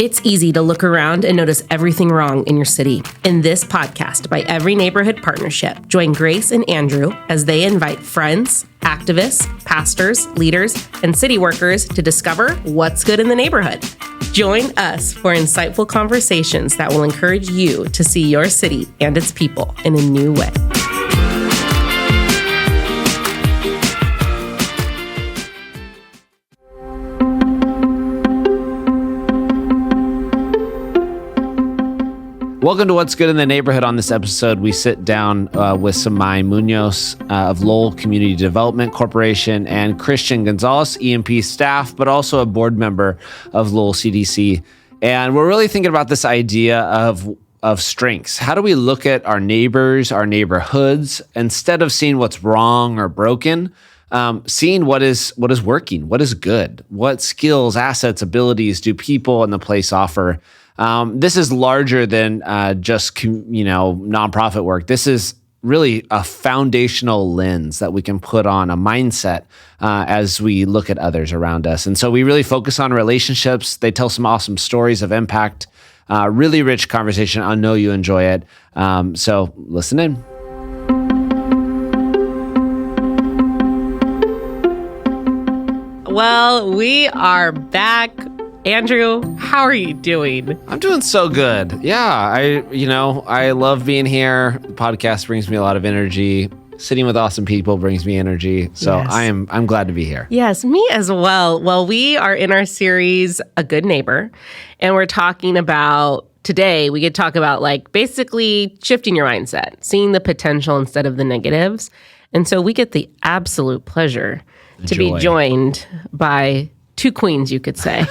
It's easy to look around and notice everything wrong in your city. In this podcast by Every Neighborhood Partnership, join Grace and Andrew as they invite friends, activists, pastors, leaders, and city workers to discover what's good in the neighborhood. Join us for insightful conversations that will encourage you to see your city and its people in a new way. Welcome to What's Good in the Neighborhood. On this episode, we sit down with Samai Munoz of Lowell Community Development Corporation and Christian Gonzalez, EMP staff, but also a board member of Lowell CDC. And we're really thinking about this idea of strengths. How do we look at our neighbors, our neighborhoods, instead of seeing what's wrong or broken, seeing what is working, what is good, what skills, assets, abilities do people in the place offer? This is larger than just nonprofit work. This is really a foundational lens that we can put on a mindset as we look at others around us. And so we really focus on relationships. They tell some awesome stories of impact. Really rich conversation. I know you enjoy it. So listen in. Well, we are back. Andrew, how are you doing? I'm doing so good. Yeah, I love being here. The podcast brings me a lot of energy. Sitting with awesome people brings me energy. So yes. I'm glad to be here. Yes, me as well. Well, we are in our series, A Good Neighbor, and we're talking about today, we could talk about basically shifting your mindset, seeing the potential instead of the negatives. And so we get the absolute pleasure to be joined by two queens, you could say.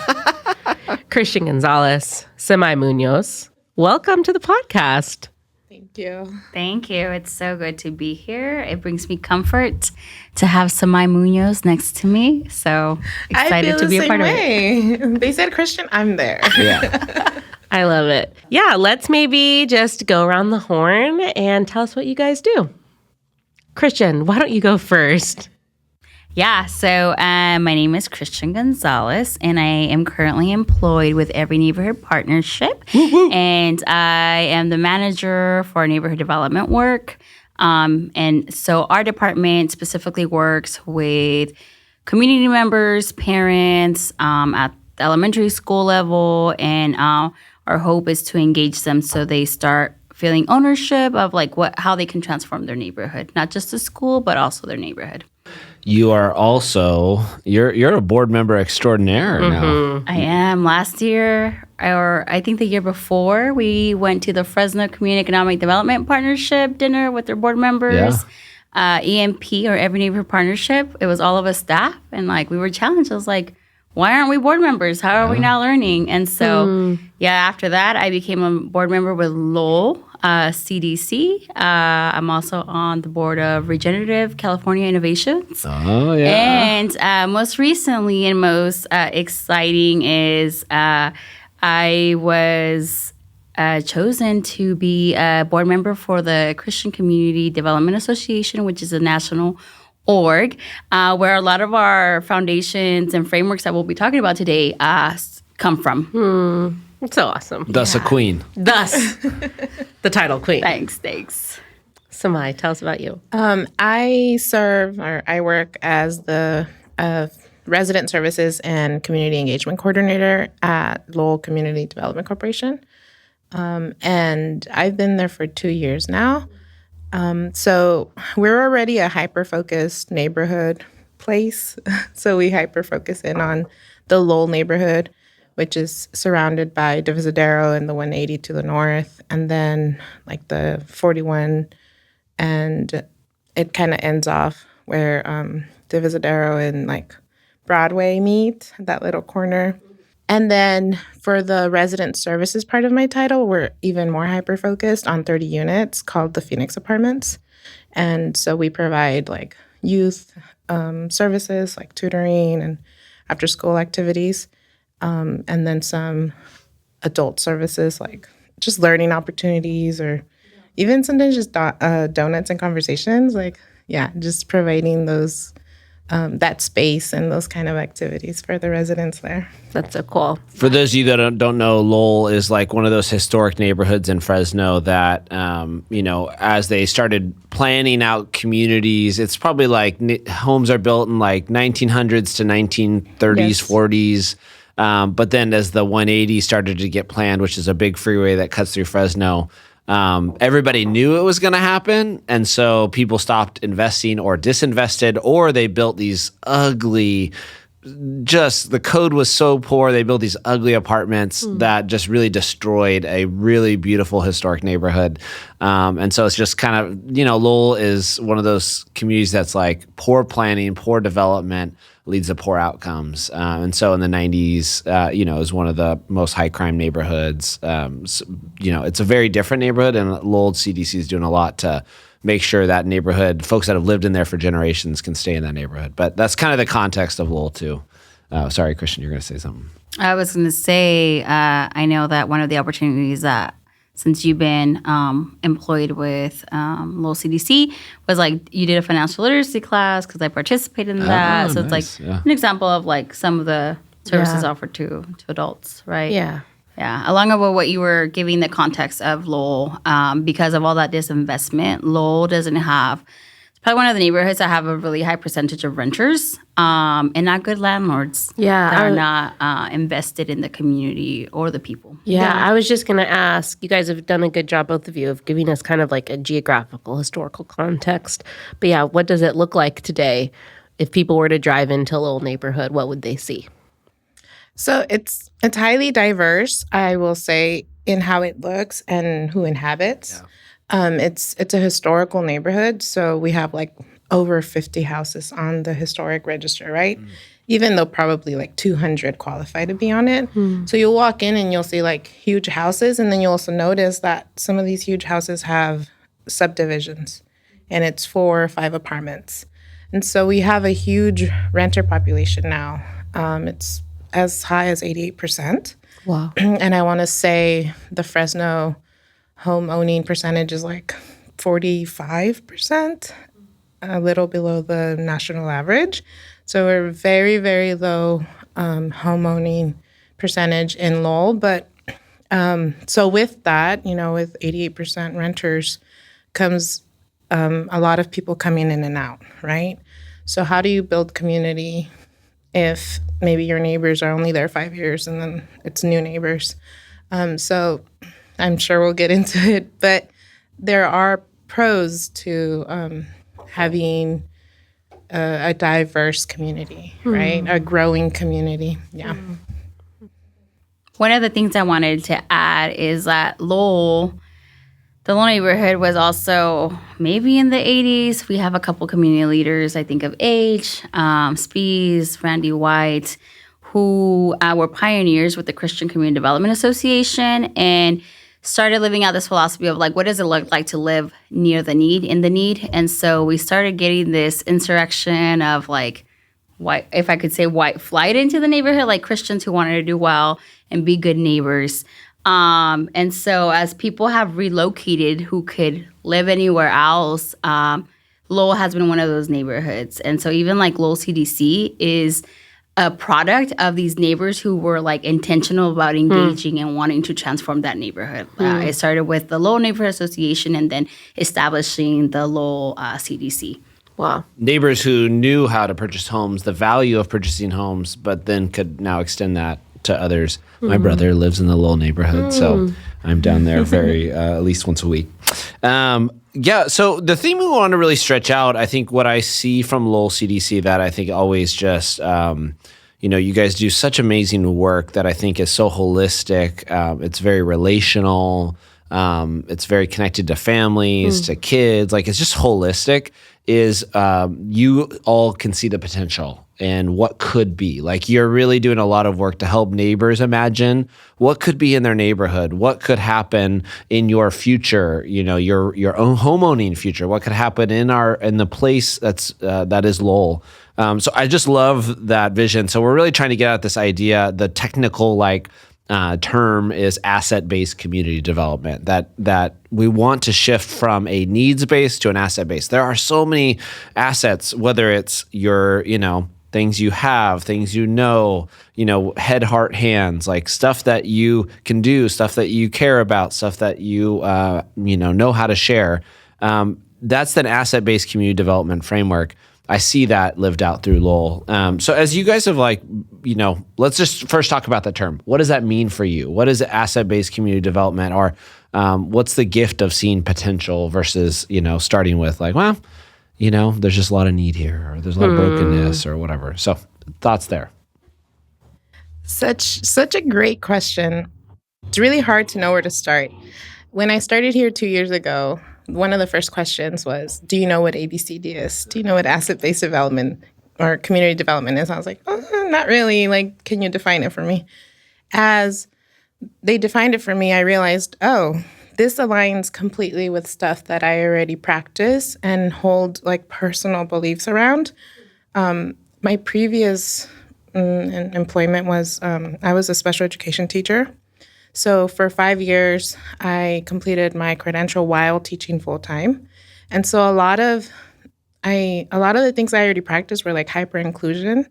Christian Gonzalez, Samai Munoz. Welcome to the podcast. Thank you. Thank you. It's so good to be here. It brings me comfort to have Samai Munoz next to me. So excited to be a part of it. They said Christian, I'm there. Yeah. I love it. Yeah, let's maybe just go around the horn and tell us what you guys do. Christian, why don't you go first? Yeah, so my name is Christian Gonzalez, and I am currently employed with Every Neighborhood Partnership, and I am the manager for neighborhood development work. And so our department specifically works with community members, parents at the elementary school level, and our hope is to engage them so they start feeling ownership of how they can transform their neighborhood, not just the school, but also their neighborhood. You are also, you're a board member extraordinaire now. I am. Last year, or I think the year before, we went to the Fresno Community Economic Development Partnership dinner with their board members. Yeah. EMP, or Every Neighborhood Partnership. It was all of us staff, and we were challenged. I was like, why aren't we board members? How are we not learning? And so, after that, I became a board member with Lowell CDC. I'm also on the board of Regenerative California Innovations. Oh, yeah. And most recently and most exciting is I was chosen to be a board member for the Christian Community Development Association, which is a national org, where a lot of our foundations and frameworks that we'll be talking about today come from. It's so awesome. Thus a queen. Thus the title queen. Thanks. Samai, tell us about you. I work as the Resident Services and Community Engagement Coordinator at Lowell Community Development Corporation. And I've been there for 2 years now. So we're already a hyper-focused neighborhood place. So we hyper-focus in on the Lowell neighborhood, which is surrounded by Divisadero and the 180 to the north, and then the 41, and it kind of ends off where Divisadero and Broadway meet, that little corner. And then for the resident services part of my title, we're even more hyper-focused on 30 units called the Phoenix Apartments. And so we provide youth services like tutoring and after-school activities. And then some adult services like just learning opportunities, or even sometimes just donuts and conversations. Just providing those that space and those kind of activities for the residents there. That's so cool. For those of you that don't know, Lowell is like one of those historic neighborhoods in Fresno that, as they started planning out communities, it's probably like homes are built in like 1900s to 1930s, Yes. 40s. But then as the 180 started to get planned, which is a big freeway that cuts through Fresno, everybody knew it was going to happen. And so people stopped investing or disinvested, or they built these ugly, just the code was so poor. They built these ugly apartments that just really destroyed a really beautiful historic neighborhood. And so it's just kind of, Lowell is one of those communities that's like poor planning, poor development leads to poor outcomes. And so in the 90s, is one of the most high crime neighborhoods. It's a very different neighborhood, and Lowell CDC is doing a lot to make sure that neighborhood, folks that have lived in there for generations, can stay in that neighborhood. But that's kind of the context of Lowell too. Sorry, Christian, you're going to say something. I was going to say, I know that one of the opportunities that since you've been employed with Lowell CDC was like you did a financial literacy class because I participated in that. So nice. it's like an example of like some of the services offered to adults, right? Yeah. Yeah, along with what you were giving the context of Lowell, because of all that disinvestment, Lowell doesn't have, it's probably one of the neighborhoods that have a really high percentage of renters and not good landlords that are not invested in the community or the people. Yeah, I was just going to ask, you guys have done a good job, both of you, of giving us kind of like a geographical, historical context. But yeah, what does it look like today? If people were to drive into a little neighborhood, what would they see? So it's highly diverse, I will say, in how it looks and who inhabits. It's a historical neighborhood, so we have like over 50 houses on the historic register, right? Even though probably like 200 qualify to be on it. So you'll walk in and you'll see like huge houses, and then you'll also notice that some of these huge houses have subdivisions, and it's 4 or 5 apartments. And so we have a huge renter population now. It's as high as 88%. Wow. And I want to say the Fresno home owning percentage is like 45%, a little below the national average. So we're very, very low home owning percentage in Lowell. But so with that, with 88% renters comes a lot of people coming in and out, right? So how do you build community if maybe your neighbors are only there 5 years and then it's new neighbors? So I'm sure we'll get into it, but there are pros to having a diverse community, right? A growing community, yeah. One of the things I wanted to add is that Lowell, the Lowell neighborhood was also maybe in the 80s. We have a couple community leaders, I think of H, Spees, Randy White, who were pioneers with the Christian Community Development Association and started living out this philosophy of like, what does it look like to live near the need, in the need? And so we started getting this insurrection of like, white, if I could say white flight into the neighborhood, like Christians who wanted to do well and be good neighbors. And so as people have relocated who could live anywhere else, Lowell has been one of those neighborhoods. And so even like Lowell CDC is a product of these neighbors who were like intentional about engaging and wanting to transform that neighborhood. It started with the Lowell Neighborhood Association and then establishing the Lowell CDC. Wow. Neighbors who knew how to purchase homes, the value of purchasing homes, but then could now extend that to others. My brother lives in the Lowell neighborhood, so I'm down there very at least once a week. So the theme we want to really stretch out, I think what I see from Lowell CDC that I think always just, you guys do such amazing work that I think is so holistic. It's very relational. It's very connected to families, to kids. Like it's just holistic. Is you all can see the potential and what could be. Like you're really doing a lot of work to help neighbors imagine what could be in their neighborhood, what could happen in your future, your own homeowning future, what could happen in the place that is Lowell. So I just love that vision. So we're really trying to get at this idea, the technical term is asset-based community development, that we want to shift from a needs-based to an asset-based. There are so many assets, whether it's your, things you have, things head, heart, hands, like stuff that you can do, stuff that you care about, stuff that you, know how to share. That's an asset-based community development framework. I see that lived out through Lowell. So as you guys have let's just first talk about the term. What does that mean for you? What is asset-based community development? Or what's the gift of seeing potential versus, starting with there's just a lot of need here, or there's a lot of brokenness or whatever. So thoughts there. Such a great question. It's really hard to know where to start. When I started here 2 years ago, one of the first questions was, do you know what ABCD is? Do you know what asset-based development or community development is? I was like, not really. Can you define it for me? As they defined it for me, I realized, this aligns completely with stuff that I already practice and hold personal beliefs around. My previous employment was, I was a special education teacher. So for 5 years, I completed my credential while teaching full time. And so a lot of the things I already practiced were hyper inclusion,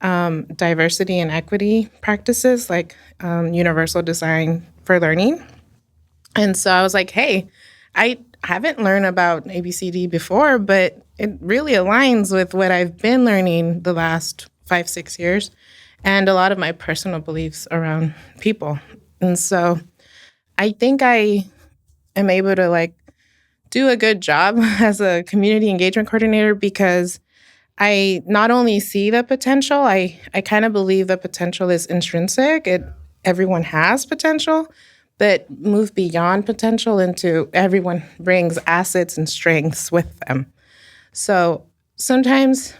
diversity and equity practices, universal design for learning. And so I was like, hey, I haven't learned about ABCD before, but it really aligns with what I've been learning the last 5-6 years and a lot of my personal beliefs around people. And so I think I am able to do a good job as a community engagement coordinator because I not only see the potential, I kind of believe the potential is intrinsic. Everyone has potential, but move beyond potential into everyone brings assets and strengths with them. So sometimes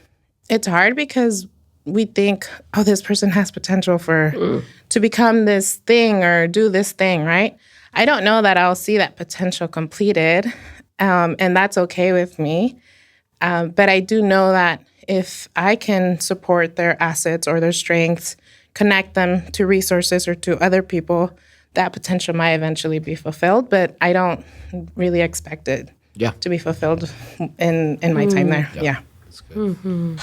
it's hard because we think, this person has potential to become this thing or do this thing, right? I don't know that I'll see that potential completed, and that's okay with me. But I do know that if I can support their assets or their strengths, connect them to resources or to other people, that potential might eventually be fulfilled. But I don't really expect it to be fulfilled in my time there. Yeah. That's good. Mm-hmm.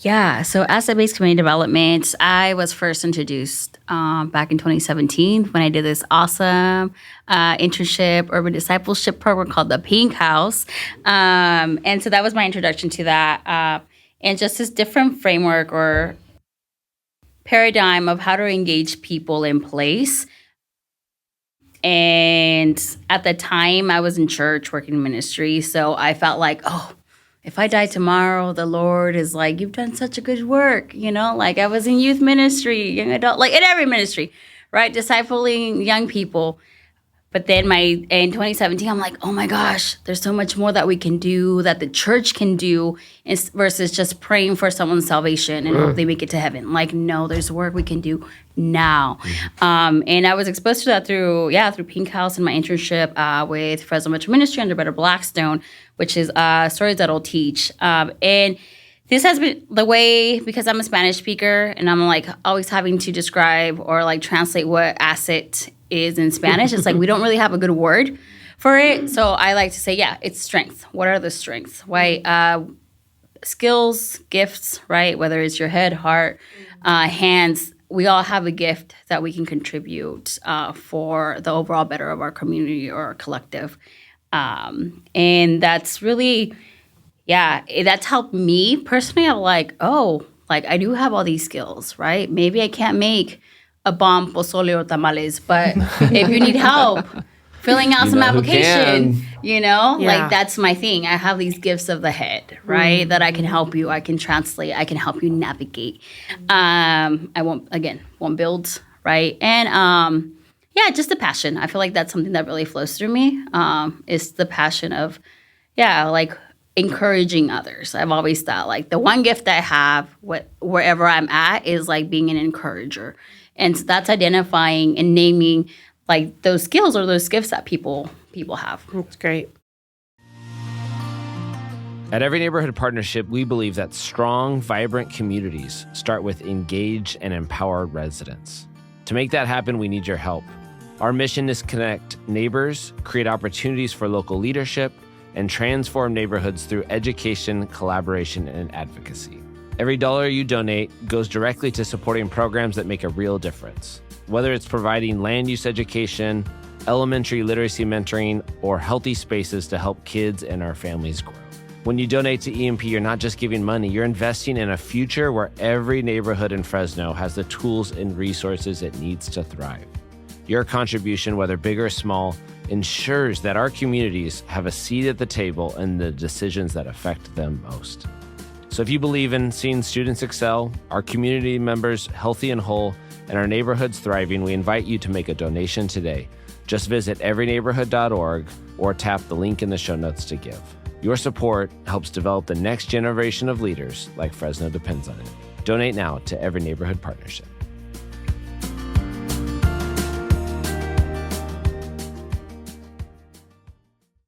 Yeah, so asset-based community development, I was first introduced back in 2017 when I did this awesome internship urban discipleship program called the Pink House. And so that was my introduction to that. And just this different framework or paradigm of how to engage people in place. And at the time, I was in church working in ministry, so I felt like, if I die tomorrow, the Lord is like, you've done such a good work, I was in youth ministry, young adult, in every ministry, right? Discipling young people. But then in 2017, I'm like, oh my gosh, there's so much more that we can do, that the church can do, versus just praying for someone's salvation and hope they make it to heaven. No, there's work we can do now. And I was exposed to that through Pink House and my internship with Fresno Metro Ministry under Brother Blackstone, which is stories that I'll teach. And this has been the way, because I'm a Spanish speaker and I'm always having to describe or translate what asset is in Spanish. It's we don't really have a good word for it. So I like to say, it's strength. What are the strengths? Right? Skills, gifts, right? Whether it's your head, heart, hands, we all have a gift that we can contribute for the overall better of our community or our collective. And that's really, that's helped me personally. I'm I do have all these skills, right? Maybe I can't make a bomb pozole or tamales, but if you need help filling out some application, that's my thing. I have these gifts of the head, right? That I can help you. I can translate. I can help you navigate. I won't build, right? And just the passion. I feel like that's something that really flows through me. Is the passion of, encouraging others. I've always thought the one gift I have, wherever I'm at, is being an encourager. And so that's identifying and naming those skills or those gifts that people have. That's great. At Every Neighborhood Partnership, we believe that strong, vibrant communities start with engaged and empowered residents. To make that happen, we need your help. Our mission is to connect neighbors, create opportunities for local leadership, and transform neighborhoods through education, collaboration, and advocacy. Every dollar you donate goes directly to supporting programs that make a real difference. Whether it's providing land use education, elementary literacy mentoring, or healthy spaces to help kids and our families grow. When you donate to EMP, you're not just giving money, you're investing in a future where every neighborhood in Fresno has the tools and resources it needs to thrive. Your contribution, whether big or small, ensures that our communities have a seat at the table in the decisions that affect them most. So if you believe in seeing students excel, our community members healthy and whole, and our neighborhoods thriving, we invite you to make a donation today. Just visit everyneighborhood.org or tap the link in the show notes to give. Your support helps develop the next generation of leaders like Fresno depends on it. Donate now to Every Neighborhood Partnership.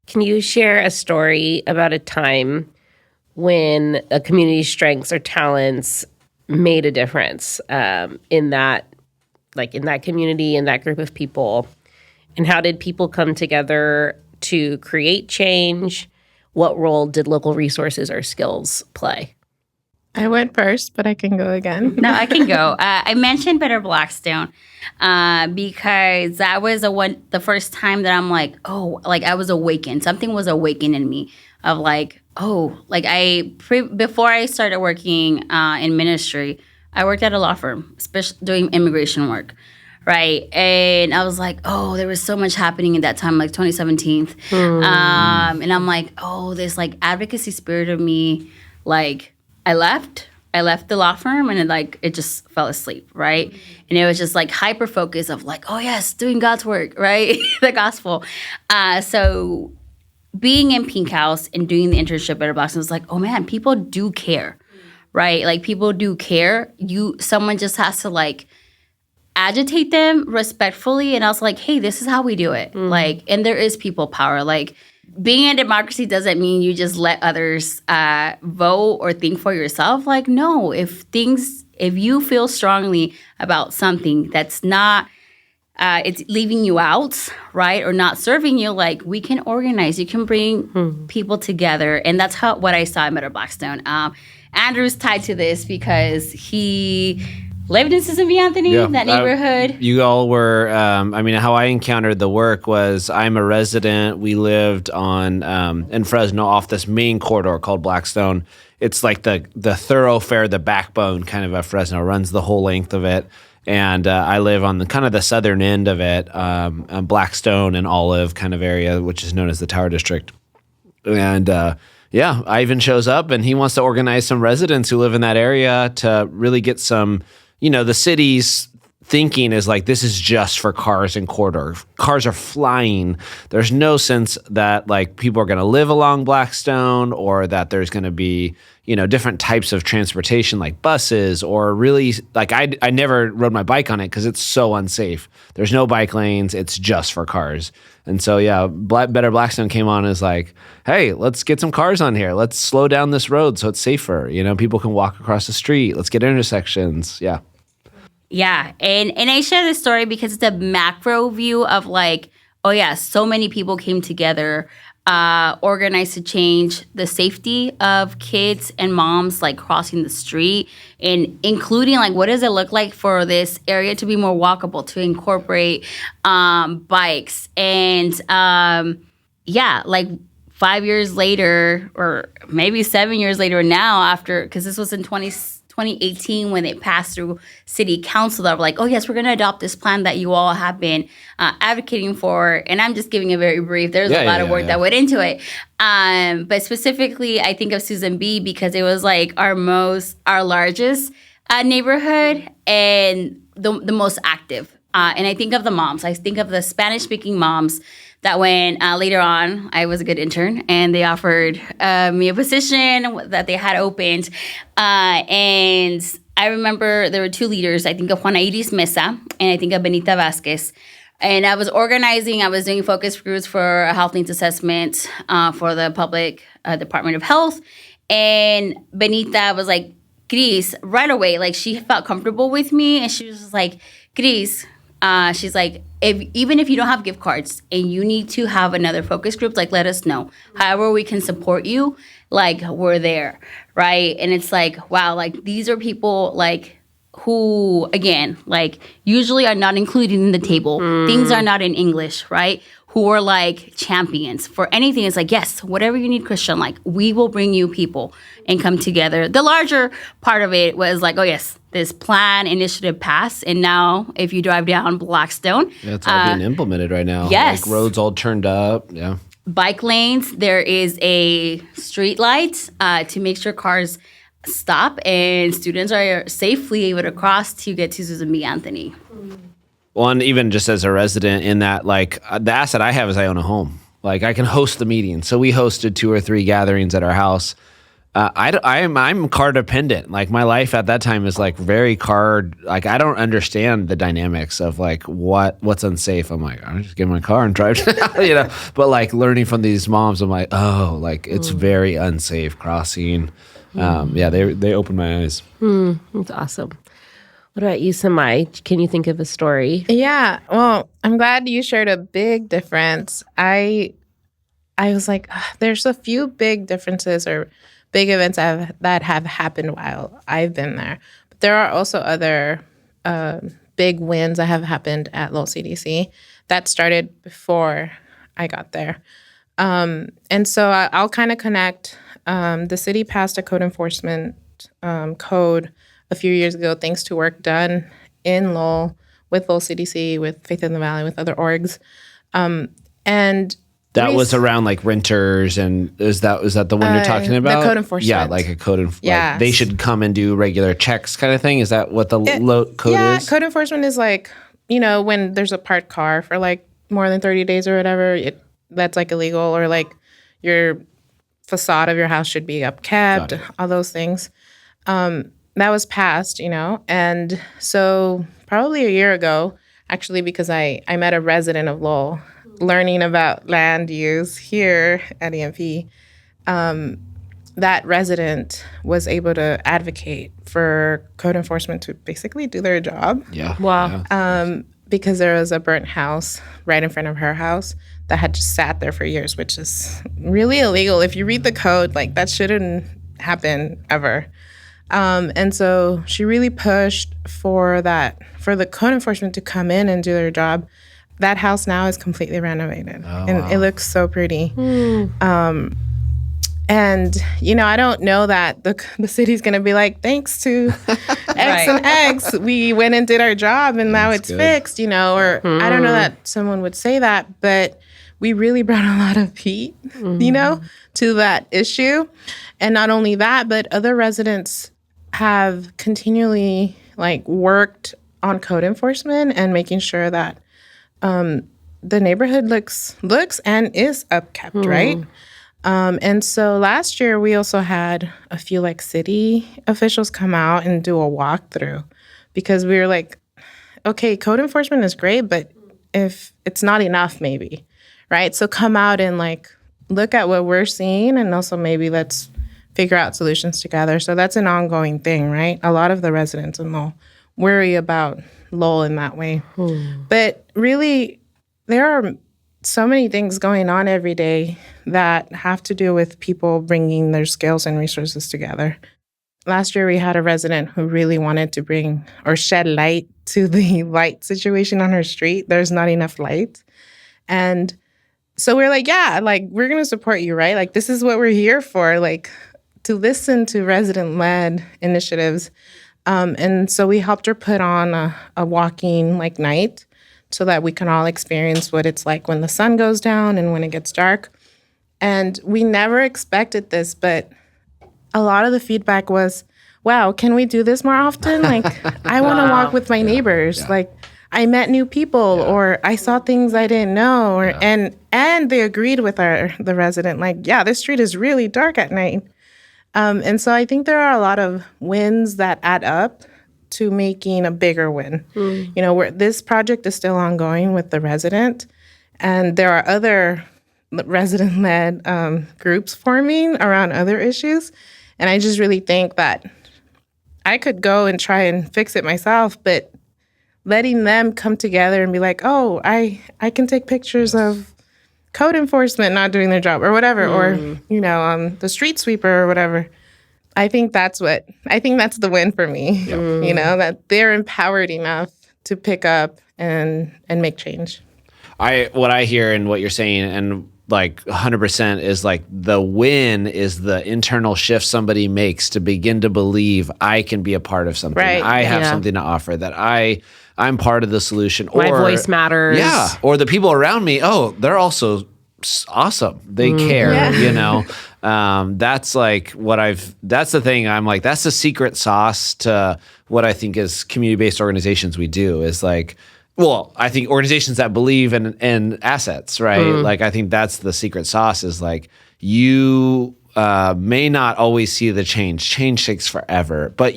Can you share a story about a time when a community's strengths or talents made a difference in that community, in that group of people? And how did people come together to create change? What role did local resources or skills play? I went first, but I can go again. No, I can go. I mentioned Better Blackstone because that was the first time that I'm like, I was awakened. Something was awakened in me of before I started working in ministry, I worked at a law firm, especially doing immigration work. Right. And I was like, there was so much happening in that time, like 2017. And I'm like, this advocacy spirit of me, I left the law firm and it just fell asleep. Right. And it was just hyper focus of yes, doing God's work. Right. The gospel. So being in Pink House and doing the internship at Better Blackstone was man, people do care. Right. People do care. Someone just has to agitate them respectfully, and I was like, hey, this is how we do it. And there is people power. Being in democracy doesn't mean you just let others vote or think for yourself. No, if you feel strongly about something that's not it's leaving you out, right, or not serving you, we can organize. You can bring people together, and that's what I saw at Better Blackstone. Andrew's tied to this because he lived in Susan B. Anthony, that neighborhood. You all were, how I encountered the work was I'm a resident. We lived on in Fresno off this main corridor called Blackstone. It's the thoroughfare, the backbone kind of Fresno, runs the whole length of it. And I live on the southern end of it, Blackstone and Olive kind of area, which is known as the Tower District. And Ivan shows up and he wants to organize some residents who live in that area to really get some. The city's thinking is this is just for cars and corridor. Cars are flying. There's no sense that people are going to live along Blackstone or that there's going to be, different types of transportation like buses or really I never rode my bike on it because it's so unsafe. There's no bike lanes. It's just for cars. And so, Better Blackstone came on as hey, let's get some cars on here. Let's slow down this road so it's safer. People can walk across the street. Let's get intersections. Yeah. Yeah. And I share this story because it's a macro view of so many people came together, organized to change the safety of kids and moms crossing the street, and including what does it look like for this area to be more walkable, to incorporate bikes. And 5 years later, or maybe 7 years later now, because this was in 2018 when it passed through city council, that were yes, we're going to adopt this plan that you all have been advocating for. And I'm just giving a very brief. There's a lot of work that went into it. But specifically, I think of Susan B because it was our largest neighborhood and the most active. And I think of the moms. I think of the Spanish-speaking moms that when later on, I was a good intern, and they offered me a position that they had opened. And I remember there were two leaders. I think of Juana Iris Mesa, and I think of Benita Vasquez. And I was organizing. I was doing focus groups for a health needs assessment for the public Department of Health. And Benita was Gris, right away, like she felt comfortable with me, and she was just like, Gris, she's like, even if you don't have gift cards and you need to have another focus group, like let us know. However we can support you, like we're there, right? And it's like, wow, like these are people like who, again, like usually are not included in the table. Things are not in English, right? Who are like champions for anything. It's like, yes, whatever you need, Christian, like we will bring you people and come together. The larger part of it was like, oh yes, this plan initiative passed. And now if you drive down Blackstone. Yeah, it's all being implemented right now. Yes. Like roads all turned up. Yeah. Bike lanes, there is a street light to make sure cars stop and students are safely able to cross to get to Susan B. Anthony. Well, and even just as a resident in that, like the asset I have is I own a home. Like I can host the meeting. So we hosted 2 or 3 gatherings at our house. I'm car dependent. Like my life at that time is like very car. Like I don't understand the dynamics of like what's unsafe. I'm like, I'll just get in my car and drive, you know. But like learning from these moms, I'm like, oh, like it's very unsafe crossing. Yeah, they opened my eyes. That's awesome. What about you, Samai? Can you think of a story? Yeah. Well, I'm glad you shared a big difference. I was like, there's a few big differences or big events that have happened while I've been there. But there are also other big wins that have happened at Lowell CDC that started before I got there. And so I'll kind of connect. The city passed a code enforcement code a few years ago, thanks to work done in Lowell with Lowell CDC, with Faith in the Valley, with other orgs. And that was around like renters, and is that the one you're talking about? The code enforcement. Yeah, like a code enforcement. Yeah. Like they should come and do regular checks kind of thing. Is that what the code yeah, is? Code enforcement is like, you know, when there's a parked car for like more than 30 days or whatever, that's like illegal, or like your facade of your house should be upkept, all those things. That was passed, you know, and so probably a year ago, actually, because I met a resident of Lowell learning about land use here at EMP, that resident was able to advocate for code enforcement to basically do their job. Yeah. Wow. Yeah. Because there was a burnt house right in front of her house that had just sat there for years, which is really illegal. If you read the code, like that shouldn't happen ever. And so she really pushed for the code enforcement to come in and do their job. That house now is completely renovated, and it looks so pretty. And, you know, I don't know that the city's going to be like, thanks to X and X, we went and did our job and now it's fixed, you know, or I don't know that someone would say that, but we really brought a lot of heat, you know, to that issue. And not only that, but other residents have continually like worked on code enforcement and making sure that the neighborhood looks and is upkept, right? And so last year we also had a few like city officials come out and do a walkthrough, because we were like, okay, code enforcement is great, but if it's not enough, maybe, right? So come out and like look at what we're seeing, and also maybe let's figure out solutions together. So that's an ongoing thing, right? A lot of the residents in Lowell worry about Lowell in that way. But really, there are so many things going on every day that have to do with people bringing their skills and resources together. Last year, we had a resident who really wanted to bring or shed light to the light situation on her street. There's not enough light. And so we're like, yeah, like, we're going to support you, right? Like, this is what we're here for, like, to listen to resident-led initiatives. And so we helped her put on a walking, like, night, so that we can all experience what it's like when the sun goes down and when it gets dark. And we never expected this, but a lot of the feedback was, wow, can we do this more often? Like, I want to walk with my neighbors. Yeah. Like, I met new people, or I saw things I didn't know, or and they agreed with the resident, like, yeah, this street is really dark at night. And so I think there are a lot of wins that add up to making a bigger win. You know, this project is still ongoing with the resident, and there are other resident-led groups forming around other issues. And I just really think that I could go and try and fix it myself, but letting them come together and be like, oh, I can take pictures of code enforcement not doing their job or whatever, or, the street sweeper or whatever. I think that's the win for me, that they're empowered enough to pick up and make change. What I hear and what you're saying, and like 100% is like the win is the internal shift somebody makes to begin to believe I can be a part of something. Right. I have something to offer, that I'm part of the solution. My voice matters. Yeah. Or the people around me, they're also awesome. They care, that's like that's the thing. I'm like, that's the secret sauce to what I think is community-based organizations we do is like, well, I think organizations that believe in assets, right? Like, I think that's the secret sauce is like, you may not always see the change. Change takes forever, but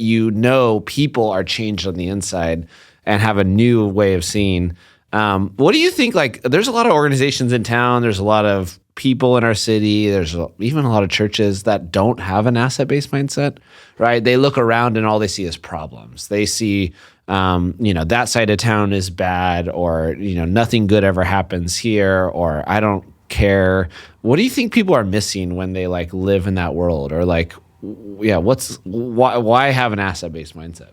people are changed on the inside and have a new way of seeing. What do you think? Like, there's a lot of organizations in town. There's a lot of people in our city. There's even a lot of churches that don't have an asset-based mindset, right? They look around and all they see is problems. They see, that side of town is bad, or, nothing good ever happens here, or I don't care. What do you think people are missing when they like live in that world, or like, why have an asset-based mindset?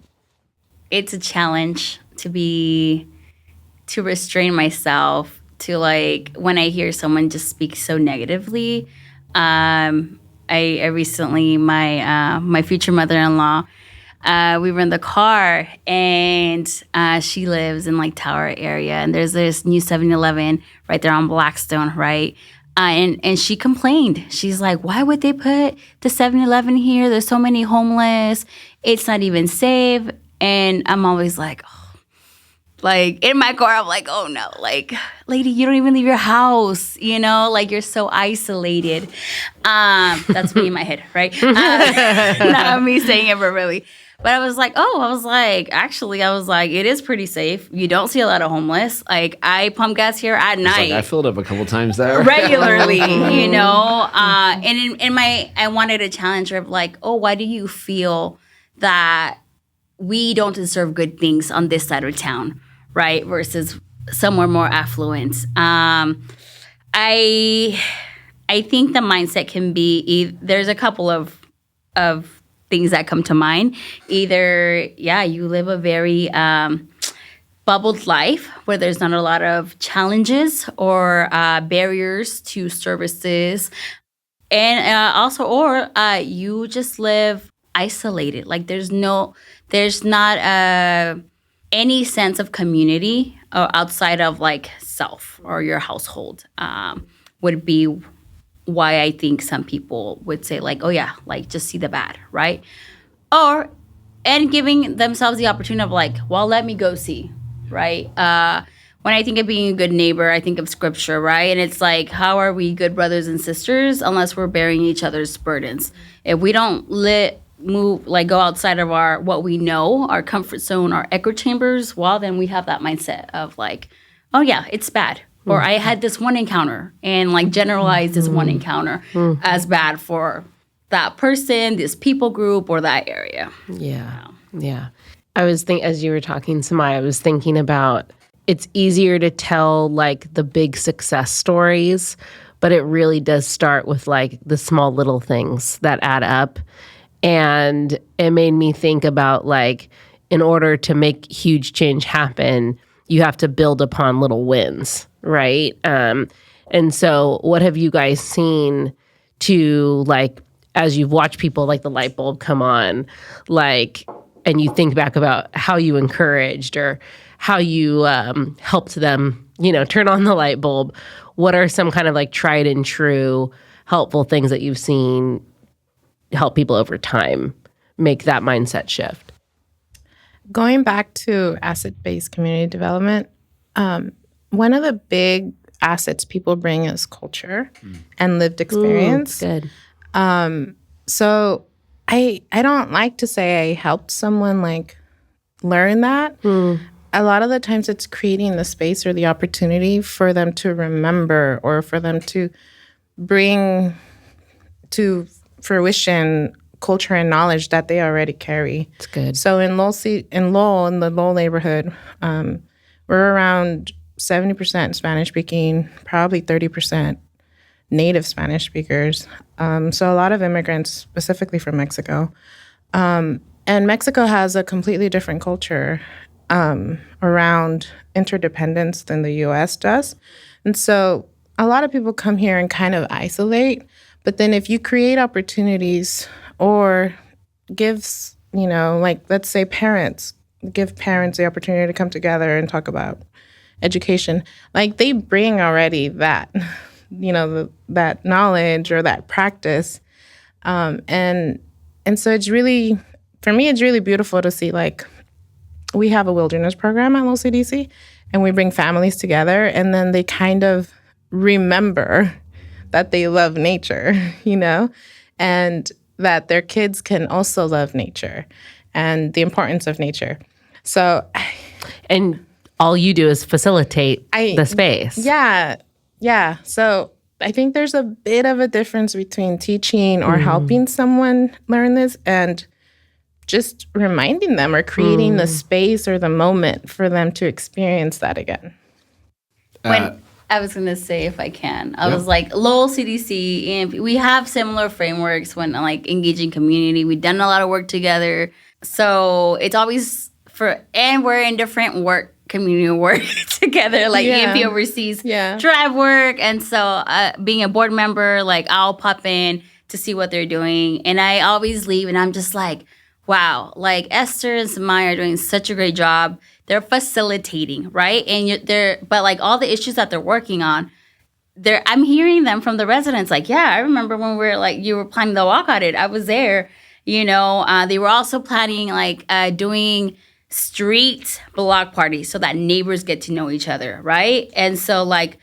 It's a challenge to restrain myself to, like, when I hear someone just speak so negatively. I recently, my future mother-in-law, we were in the car, and she lives in like Tower area, and there's this new 7-Eleven right there on Blackstone, right? And she complained. She's like, why would they put the 7-Eleven here? There's so many homeless. It's not even safe. And I'm always like, like in my car, I'm like, oh no, like, lady, you don't even leave your house, like you're so isolated. That's me in my head, right? Not me saying it verbally. But I was like, it is pretty safe. You don't see a lot of homeless. Like, I pump gas here at night. I filled up a couple times there. Regularly, and I wanted a challenge of like, why do you feel that we don't deserve good things on this side of town, right? Versus somewhere more affluent. I think the mindset can be, there's a couple of things that come to mind. Either, you live a very bubbled life where there's not a lot of challenges or barriers to services. And you just live isolated. Like, there's not any sense of community outside of like self or your household would be why I think some people would say like, like just see the bad, right? And giving themselves the opportunity of like, well, let me go see, right? When I think of being a good neighbor, I think of scripture, right? And it's like, how are we good brothers and sisters unless we're bearing each other's burdens? If we don't go outside of what we know, our comfort zone, our echo chambers, well, then we have that mindset of like, it's bad. Or I had this one encounter and like generalize this one encounter as bad for that person, this people group, or that area. Yeah. I was as you were talking, Samai, I was thinking about it's easier to tell like the big success stories, but it really does start with like the small little things that add up. And it made me think about like, in order to make huge change happen, you have to build upon little wins, right? And so what have you guys seen to like, as you've watched people like the light bulb come on, like, and you think back about how you encouraged or how you helped them, turn on the light bulb. What are some kind of like tried and true helpful things that you've seen help people over time make that mindset shift? Going back to asset-based community development, one of the big assets people bring is culture and lived experience. Good. So I don't like to say I helped someone like learn that. A lot of the times it's creating the space or the opportunity for them to remember or for them to bring to fruition culture and knowledge that they already carry. It's good. So in Lowell, in the Lowell neighborhood, we're around 70% Spanish speaking, probably 30% native Spanish speakers. So a lot of immigrants, specifically from Mexico. And Mexico has a completely different culture around interdependence than the U.S. does. And so a lot of people come here and kind of isolate. But then if you create opportunities or gives, like let's say give parents the opportunity to come together and talk about education, like they bring already that, that knowledge or that practice. And so it's really, for me, it's really beautiful to see, like, we have a wilderness program at LCDC, and we bring families together, and then they kind of remember that they love nature, and that their kids can also love nature and the importance of nature. So, and all you do is facilitate the space. Yeah. So I think there's a bit of a difference between teaching or helping someone learn this and just reminding them or creating the space or the moment for them to experience that again. When I was going to say, if I can, I was like, Lowell CDC, and we have similar frameworks when like engaging community. We've done a lot of work together. So it's always and we're in different community work together, like EMP oversees drive work. And so being a board member, like I'll pop in to see what they're doing. And I always leave and I'm just like, wow, like Esther and Samai are doing such a great job. They're facilitating, right? And but like all the issues that they're working on, I'm hearing them from the residents. Like, yeah, I remember when you were planning the walk audit. I was there. They were also planning doing street block parties so that neighbors get to know each other, right? And so like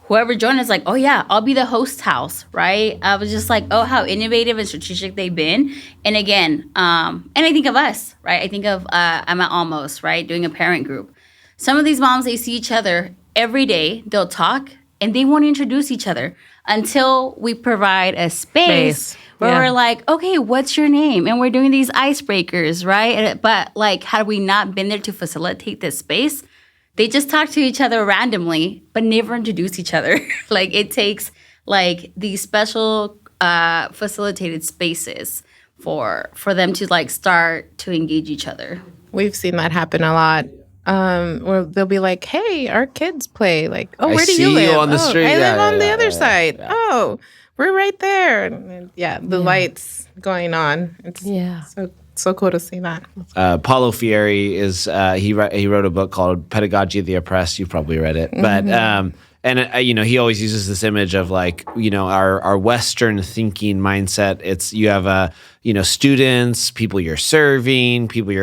whoever joined us, like, oh yeah, I'll be the host house, right? I was just like, oh, how innovative and strategic they've been. And again, and I think of us, right? I think of I'm at Almost, right? Doing a parent group. Some of these moms, they see each other every day. They'll talk and they won't introduce each other until we provide a space. Where we're like, okay, what's your name? And we're doing these icebreakers, right? But like, had we not been there to facilitate this space, they just talk to each other randomly, but never introduce each other. Like it takes like these special facilitated spaces for them to like start to engage each other. We've seen that happen a lot. Where they'll be like, hey, our kids play. Like, oh, where do you live? I see you on the street. I live on the other side. Yeah. Oh, we're right there. And the lights going on. It's so cool to see that. Paulo Fieri is he wrote a book called Pedagogy of the Oppressed. You've probably read it, but he always uses this image of like our Western thinking mindset. It's you have students, people you're serving, people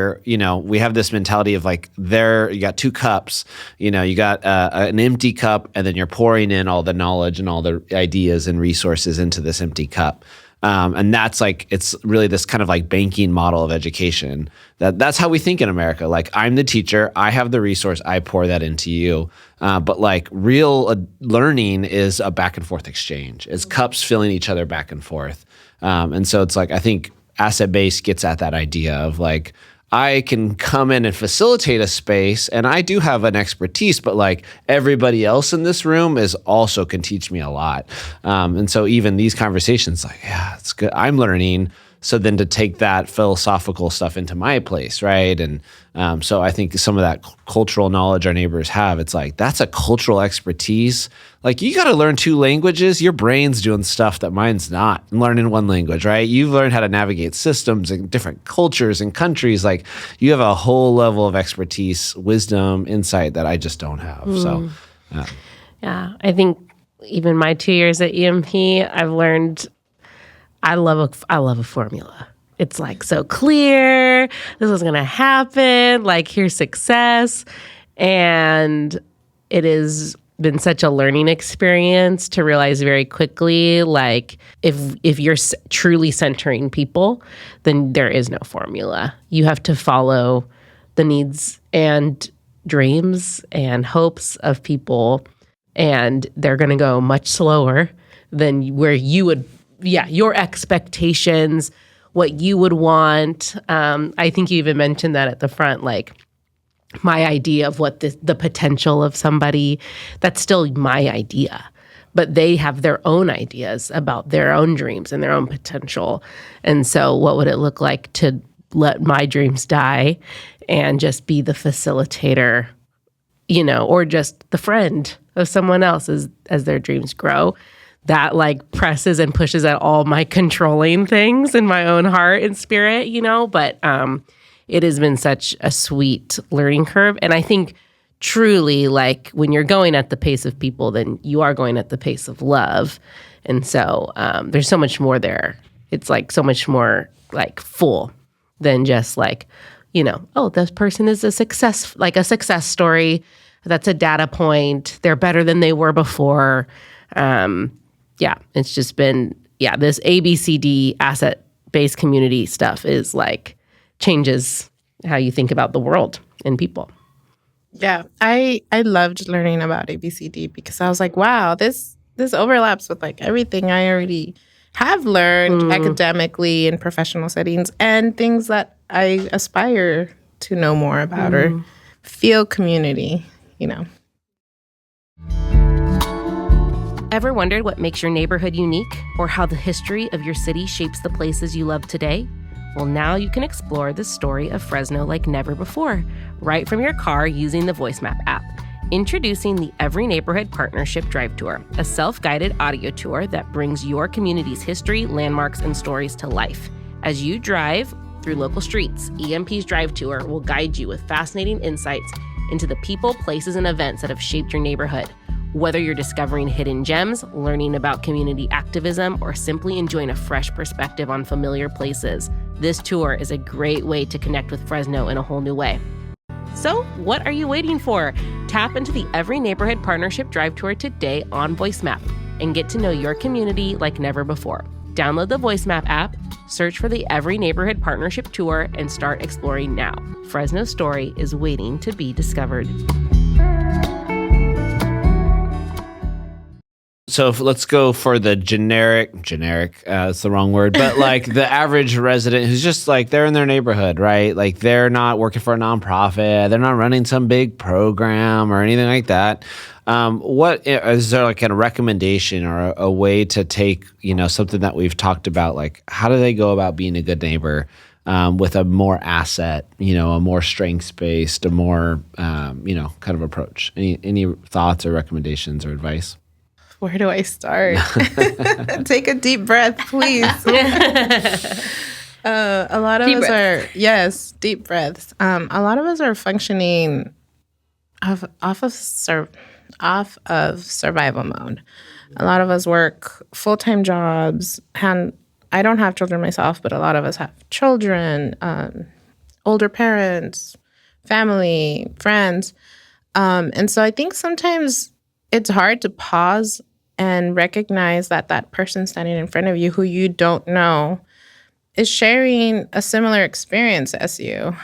we have this mentality of like you got two cups. You got an empty cup, and then you're pouring in all the knowledge and all the ideas and resources into this empty cup. And that's like, it's really this kind of like banking model of education. That's how we think in America. Like, I'm the teacher, I have the resource, I pour that into you. But like real learning is a back and forth exchange. It's cups filling each other back and forth. And so it's like, I think asset-based gets at that idea of like, I can come in and facilitate a space, and I do have an expertise, but like everybody else in this room also can teach me a lot. And so even these conversations, like, yeah, it's good. I'm learning. So then to take that philosophical stuff into my place, right? And so I think some of that cultural knowledge our neighbors have, it's like, that's a cultural expertise. Like, you got to learn 2 languages. Your brain's doing stuff that mine's not. I'm learning 1 language, right? You've learned how to navigate systems and different cultures and countries. Like, you have a whole level of expertise, wisdom, insight that I just don't have. So, yeah, I think even my 2 years at EMP, I've learned I love a formula. It's like so clear. This is going to happen. Like, here's success. And it has been such a learning experience to realize very quickly, like, if you're truly centering people, then there is no formula. You have to follow the needs and dreams and hopes of people. And they're going to go much slower than where you would, your expectations what you would want. I think you even mentioned that at the front, like my idea of what the potential of somebody, that's still my idea. But they have their own ideas about their own dreams and their own potential. And so what would it look like to let my dreams die and just be the facilitator, or just the friend of someone else as their dreams grow? That like presses and pushes at all my controlling things in my own heart and spirit, but it has been such a sweet learning curve. And I think truly, like when you're going at the pace of people, then you are going at the pace of love. And so there's so much more there. It's like so much more like full than just like, this person is a success story. That's a data point. They're better than they were before. It's just been, this ABCD asset-based community stuff is like changes how you think about the world and people. Yeah, I loved learning about ABCD because I was like, wow, this overlaps with like everything I already have learned academically in professional settings and things that I aspire to know more about or feel community, Ever wondered what makes your neighborhood unique or how the history of your city shapes the places you love today? Well, now you can explore the story of Fresno like never before, right from your car using the VoiceMap app. Introducing the Every Neighborhood Partnership Drive Tour, a self-guided audio tour that brings your community's history, landmarks, and stories to life. As you drive through local streets, EMP's Drive Tour will guide you with fascinating insights into the people, places, and events that have shaped your neighborhood. Whether you're discovering hidden gems, learning about community activism, or simply enjoying a fresh perspective on familiar places, this tour is a great way to connect with Fresno in a whole new way. So, what are you waiting for? Tap into the Every Neighborhood Partnership Drive Tour today on VoiceMap and get to know your community like never before. Download the VoiceMap app, search for the Every Neighborhood Partnership Tour, and start exploring now. Fresno's story is waiting to be discovered. So let's go for the generic, that's the wrong word, but like the average resident who's just like, they're in their neighborhood, right? Like they're not working for a nonprofit. They're not running some big program or anything like that. What is there like a recommendation or a way to take, something that we've talked about, like how do they go about being a good neighbor with a more asset, a more strengths-based, a more, kind of approach? Any thoughts or recommendations or advice? Where do I start? Take a deep breath, please. A lot of us are, deep breaths. A lot of us are functioning off of survival mode. A lot of us work full-time jobs. And I don't have children myself, but a lot of us have children, older parents, family, friends. And so I think sometimes it's hard to pause and recognize that person standing in front of you who you don't know is sharing a similar experience as you.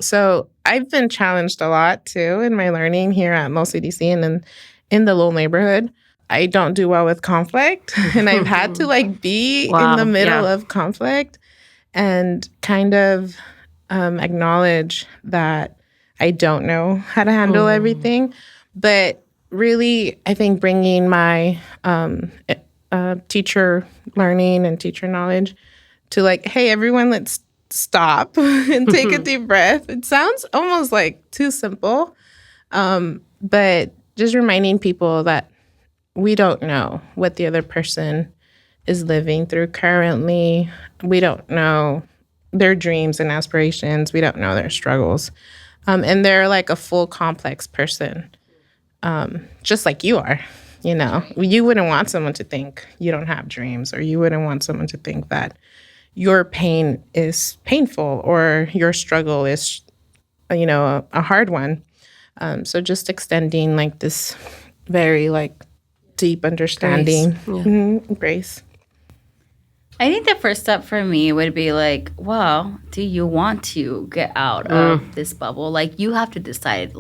So I've been challenged a lot, too, in my learning here at Lowell CDC and in the Lowell neighborhood. I don't do well with conflict, and I've had to, be in the middle of conflict and kind of acknowledge that I don't know how to handle everything. But really, I think bringing my teacher learning and teacher knowledge to hey, everyone, let's stop and take a deep breath. It sounds almost too simple, but just reminding people that we don't know what the other person is living through currently. We don't know their dreams and aspirations. We don't know their struggles. And they're a full complex person. Just like you are, you wouldn't want someone to think you don't have dreams, or you wouldn't want someone to think that your pain is painful or your struggle is, a hard one. So just extending this very deep understanding, grace. I think the first step for me would be well, do you want to get out of this bubble? You have to decide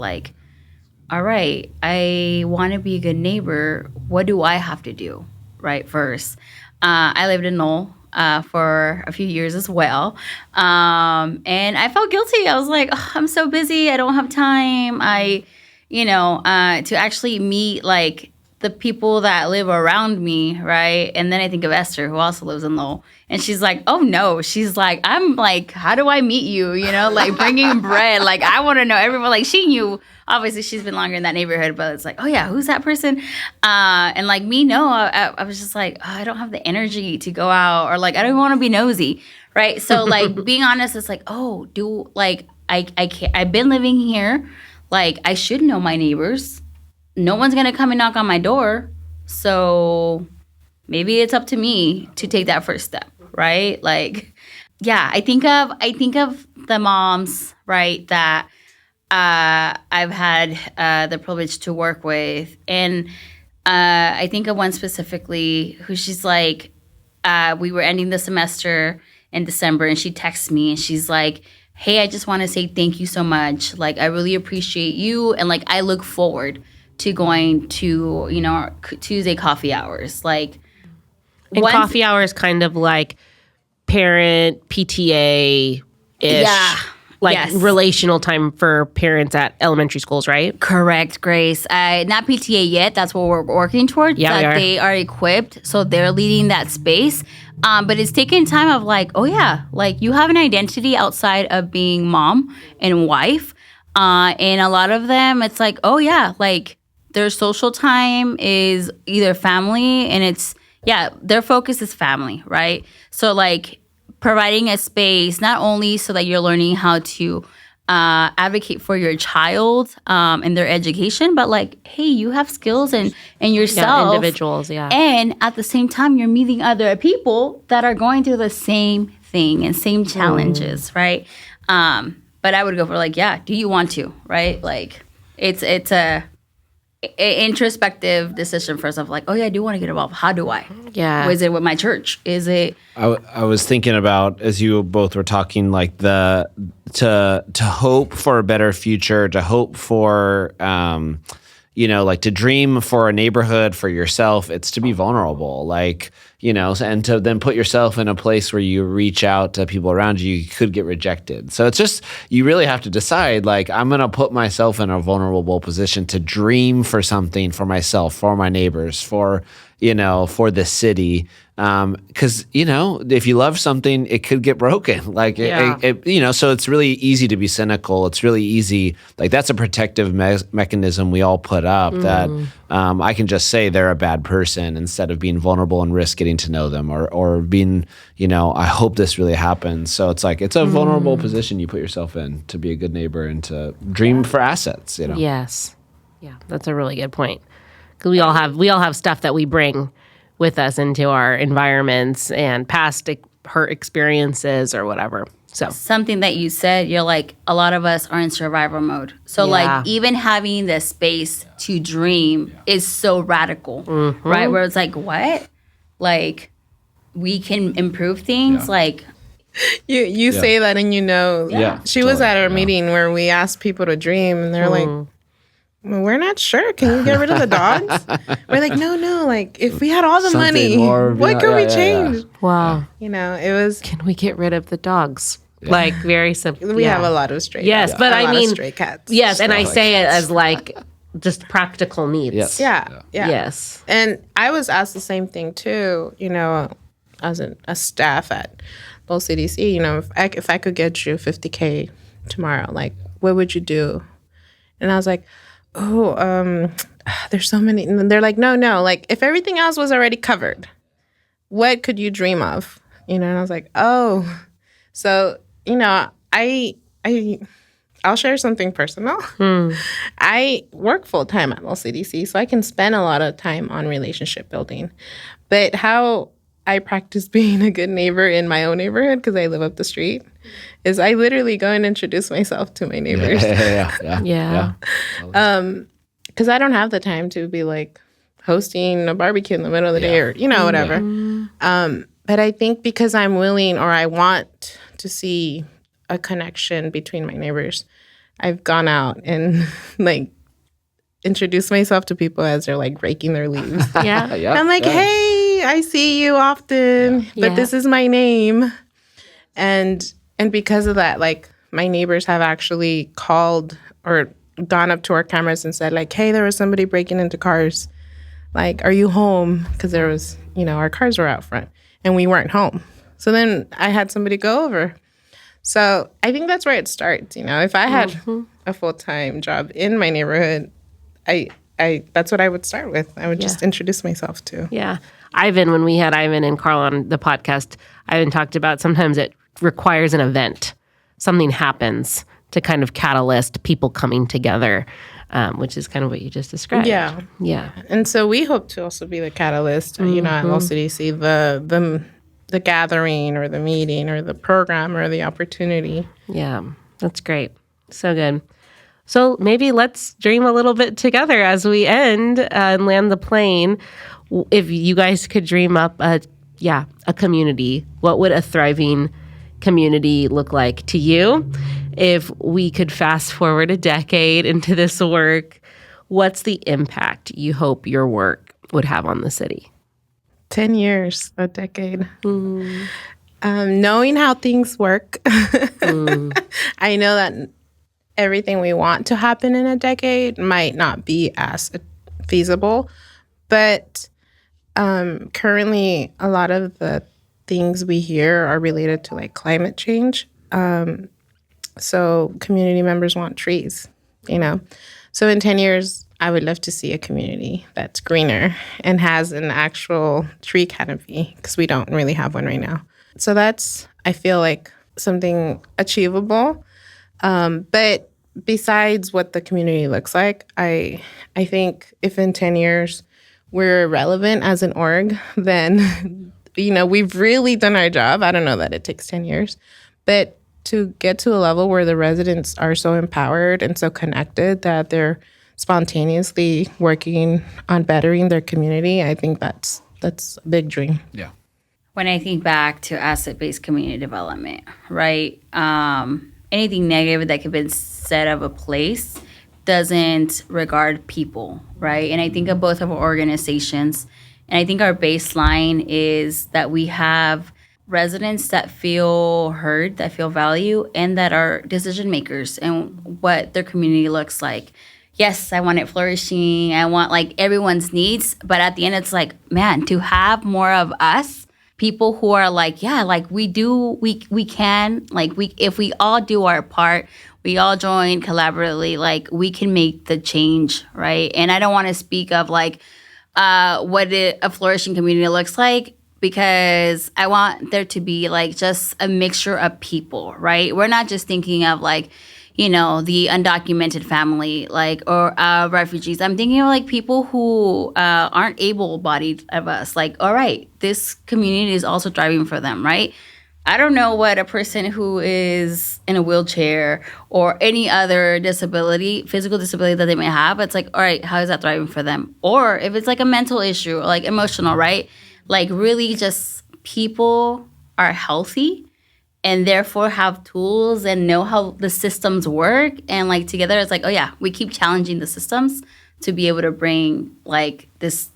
all right, I want to be a good neighbor. What do I have to do, right, first? I lived in Lowell for a few years as well. And I felt guilty. I was like, oh, I'm so busy. I don't have time. To actually meet like the people that live around me, right? And then I think of Esther, who also lives in Lowell. And she's like, oh, no. She's like, I'm like, how do I meet you? Like bringing bread. Like, I want to know everyone. Like, she knew. Obviously, she's been longer in that neighborhood. But it's like, oh, yeah, who's that person? And like me, no. I was just like, oh, I don't have the energy to go out. Or like, I don't want to be nosy, right? So like being honest, it's like, oh, I can't. I've been living here. Like, I should know my neighbors. No one's going to come and knock on my door. So maybe it's up to me to take that first step, right? Like, yeah, I think of the moms, right, that I've had the privilege to work with. And I think of one specifically who she's like, we were ending the semester in December, and she texts me and she's like, hey, I just want to say thank you so much. Like, I really appreciate you. And like, I look forward to going to, Tuesday coffee hours. Like, and coffee hours kind of like parent PTA-ish. Yeah. Like yes. Relational time for parents at elementary schools, right? Correct, Grace. Not PTA yet. That's what we're working towards. Yeah, that they are equipped. So they're leading that space. But it's taken time of like, oh yeah, like you have an identity outside of being mom and wife. And a lot of them, it's like, oh yeah, like their social time is either family and their focus is family, right? So like providing a space, not only so that you're learning how to advocate for your child and their education, but like, hey, you have skills and yourself. Individuals, yeah. And at the same time, you're meeting other people that are going through the same thing and same challenges, right? But I would go for like, yeah, do you want to, right? Like it's a introspective decision for us of like, oh yeah, I do want to get involved. How do I? Yeah. Is it with my church? Is it? I was thinking about, as you both were talking, like to hope for a better future, to hope for, like to dream for a neighborhood for yourself. It's to be vulnerable, like, and to then put yourself in a place where you reach out to people around you, you could get rejected. So it's just, you really have to decide, like, I'm going to put myself in a vulnerable position to dream for something for myself, for my neighbors, for the city. Because, if you love something, it could get broken. Like, so it's really easy to be cynical. It's really easy. Like, that's a protective mechanism we all put up that I can just say they're a bad person instead of being vulnerable and risk getting to know them or being, I hope this really happens. So it's like, it's a vulnerable position you put yourself in to be a good neighbor and to dream for assets, Yes. Yeah, that's a really good point. Because we all have stuff that we bring with us into our environments and past hurt experiences or whatever. So something that you said, you're like, a lot of us are in survival mode. So like even having the space to dream is so radical, right? Where it's like, what? Like we can improve things. Like you say that and she was at our meeting where we asked people to dream and they're like, well, we're not sure. Can you get rid of the dogs? We're like, no. Like, if we had all the money, what could we change? Wow. It was. Can we get rid of the dogs? Yeah. Like, very simple. We have a lot of stray. Yes, but I mean, stray cats. Yes, and I say it as like just practical needs. Yes. Yeah. Yes. And I was asked the same thing too. As a staff at Lowell CDC. If I could get you $50K tomorrow, like, what would you do? And I was like, there's so many. And they're like, no. Like, if everything else was already covered, what could you dream of? And I was like, oh. So, I'll share something personal. I work full time at Lowell CDC, so I can spend a lot of time on relationship building. But how I practice being a good neighbor in my own neighborhood, because I live up the street, is I literally go and introduce myself to my neighbors. Yeah. Because I don't have the time to be like hosting a barbecue in the middle of the day or, whatever. But I think because I'm willing or I want to see a connection between my neighbors, I've gone out and like introduced myself to people as they're like raking their leaves. Yeah. I'm like, hey, I see you often, but this is my name. And because of that, like, my neighbors have actually called or gone up to our cameras and said, like, hey, there was somebody breaking into cars. Like, are you home? Because there was, our cars were out front and we weren't home. So then I had somebody go over. So I think that's where it starts. If I had a full-time job in my neighborhood, I that's what I would start with. I would just introduce myself to. Yeah. Ivan, when we had Ivan and Carl on the podcast, Ivan talked about sometimes it requires an event. Something happens to kind of catalyst people coming together, which is kind of what you just described. Yeah. Yeah. And so we hope to also be the catalyst, at LCDC, the gathering or the meeting or the program or the opportunity. Yeah. That's great. So good. So maybe let's dream a little bit together as we end and land the plane. If you guys could dream up a community, what would a thriving community look like to you? If we could fast forward a decade into this work, what's the impact you hope your work would have on the city? 10 years, a decade. Knowing how things work, I know that everything we want to happen in a decade might not be as feasible, but currently a lot of the things we hear are related to like climate change. So community members want trees, So in 10 years, I would love to see a community that's greener and has an actual tree canopy because we don't really have one right now. So that's, I feel like, something achievable. But besides what the community looks like, I think if in 10 years we're relevant as an org, then, we've really done our job. I don't know that it takes 10 years, but to get to a level where the residents are so empowered and so connected that they're spontaneously working on bettering their community, I think that's a big dream. Yeah. When I think back to asset-based community development, right? Anything negative that could be said of a place doesn't regard people, right? And I think of both of our organizations, and I think our baseline is that we have residents that feel heard, that feel value, and that are decision makers and what their community looks like. Yes, I want it flourishing. I want like everyone's needs. But at the end, it's like, man, to have more of us, people who are like, yeah, like we can, like if we all do our part, we all join collaboratively, like we can make the change, right? And I don't want to speak of like what a flourishing community looks like, because I want there to be like just a mixture of people, right? We're not just thinking of like, the undocumented family, like, or refugees. I'm thinking of like people who aren't able-bodied of us. Like, all right, this community is also driving for them, right? I don't know what a person who is in a wheelchair or any other physical disability that they may have, it's like, all right, how is that thriving for them? Or if it's like a mental issue or like emotional, right? Like really just people are healthy and therefore have tools and know how the systems work. And like together, it's like, oh yeah, we keep challenging the systems to be able to bring like this,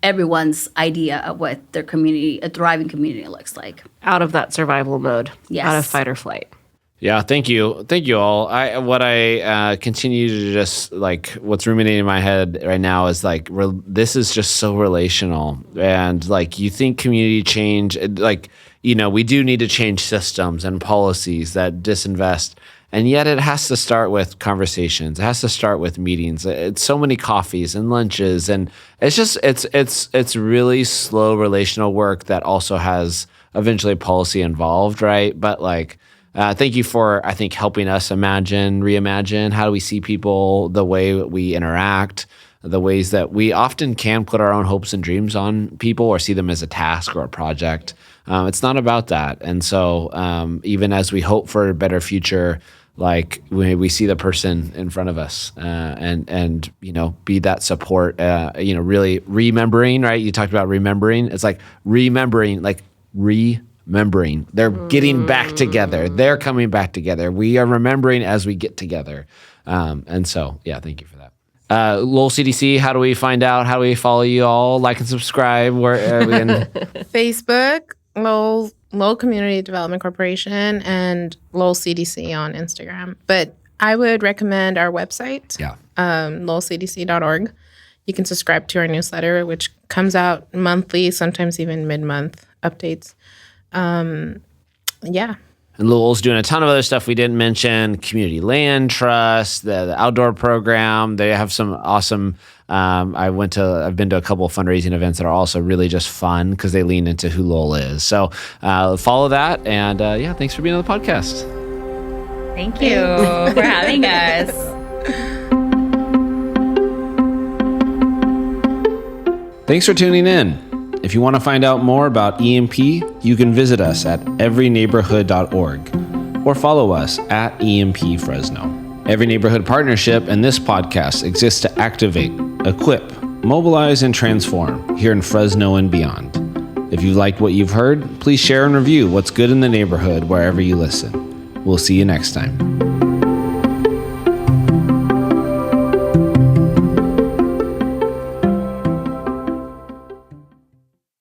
everyone's idea of what their community, a thriving community looks like. Out of that survival mode. Yes. Out of fight or flight. Yeah, thank you all. I continue to just like what's ruminating in my head right now is like this is just so relational, and like you think community change, like we do need to change systems and policies that disinvest, and yet it has to start with conversations. It has to start with meetings. It's so many coffees and lunches, and it's just it's really slow relational work that also has eventually policy involved, right? But like. Thank you for, I think, helping us reimagine how do we see people, the way we interact, the ways that we often can put our own hopes and dreams on people or see them as a task or a project. It's not about that. And so even as we hope for a better future, like we see the person in front of us and be that support, really remembering, right? You talked about remembering. It's like remembering, like remembering. They're getting back together. They're coming back together. We are remembering as we get together. And so, yeah, thank you for that. Lowell CDC, how do we find out? How do we follow you all? Like and subscribe. Where are we in? Facebook, Lowell Community Development Corporation, and Lowell CDC on Instagram. But I would recommend our website, lowellcdc.org. You can subscribe to our newsletter, which comes out monthly, sometimes even mid-month updates. Yeah. And Lowell's doing a ton of other stuff we didn't mention: community land trust, the outdoor program. They have some awesome. I've been to a couple of fundraising events that are also really just fun because they lean into who Lowell is. So follow that, and thanks for being on the podcast. Thank you for having us. Thanks for tuning in. If you want to find out more about EMP, you can visit us at everyneighborhood.org or follow us at EMP Fresno. Every Neighborhood Partnership and this podcast exists to activate, equip, mobilize, and transform here in Fresno and beyond. If you liked what you've heard, please share and review what's good in the neighborhood wherever you listen. We'll see you next time.